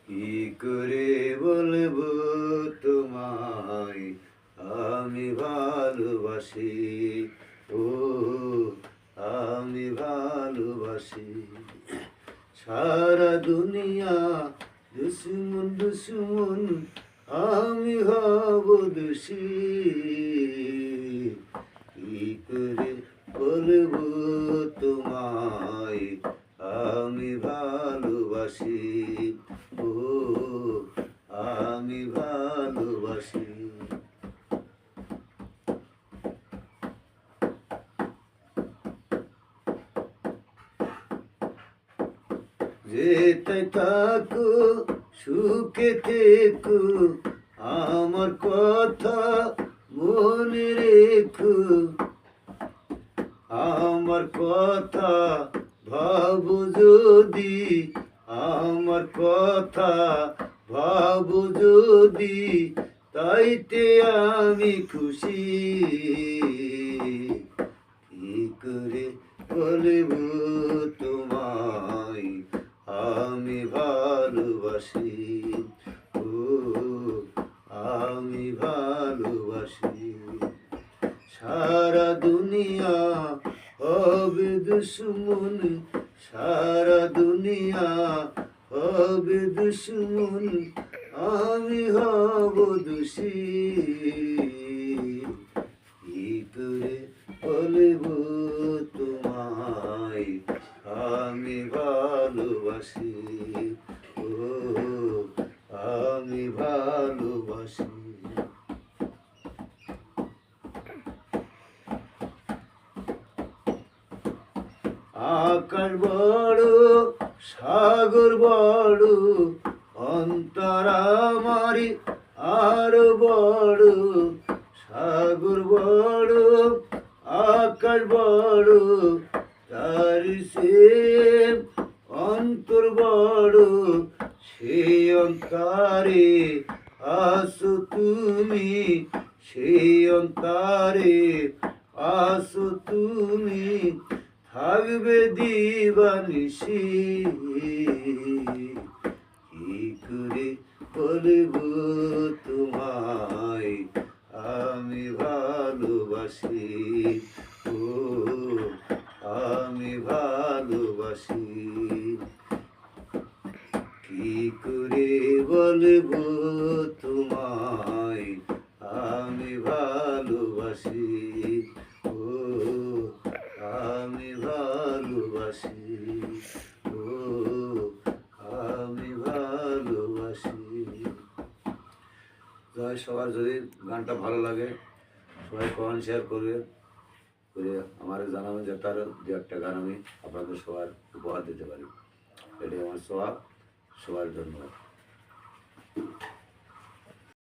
কি করে বলবো তোমায় আমি ভালোবাসি, ও আমি ভালোবাসি। সারা দুনিয়া দুশ্মন দুশ্মন, আমি হব দোষী। কি করে বলবো তোমায় আমি ভালোবাসি, ও আমি ভালোবাসি। যেতে থাকো সুখে থেকো, আমার কথা মনে রেখো। আমার কথা ভাবো যদি, আমার কথা ভাবো যদি, তাইতে আমি খুশি। কি করে বলবো তোমায় আমি ভালোবাসি, ও আমি ভালোবাসি। সারা দুনিয়া হবে দুশ্মন, সারা দুনিয়া হবে দুশ্মন, আমি হব দোষী। কি করে বলবো তোমায় আমি ভালোবাসি, ও আমি ভালোবাসি। আকাশ বড় সাগর বড়, অন্তর আমারি আরো বড়। সাগর বড় আকাশ বড়, তার সে অন্তর বড়। সেই অন্তরে আসো তুমি, সেই অন্তরে আসো তুমি, থাকবে দিবানিশি। কি করে বলবো তোমায় আমি ভালোবাসি, ও আমি ভালোবাসি। কি করে বলবো তোমায় আমি ভালোবাসি, ও আমি ভালোবাসি, ও আমি ভালোবাসি। সবার যদি গানটা ভালো লাগে সবাই কমেন্ট শেয়ার করবে, করে আমার জানাবেন, যাতে আরও দু একটা গান আমি আপনাদের সবার উপহার দিতে পারি। এটাই আমার স্বভাব। সবার ধন্যবাদ।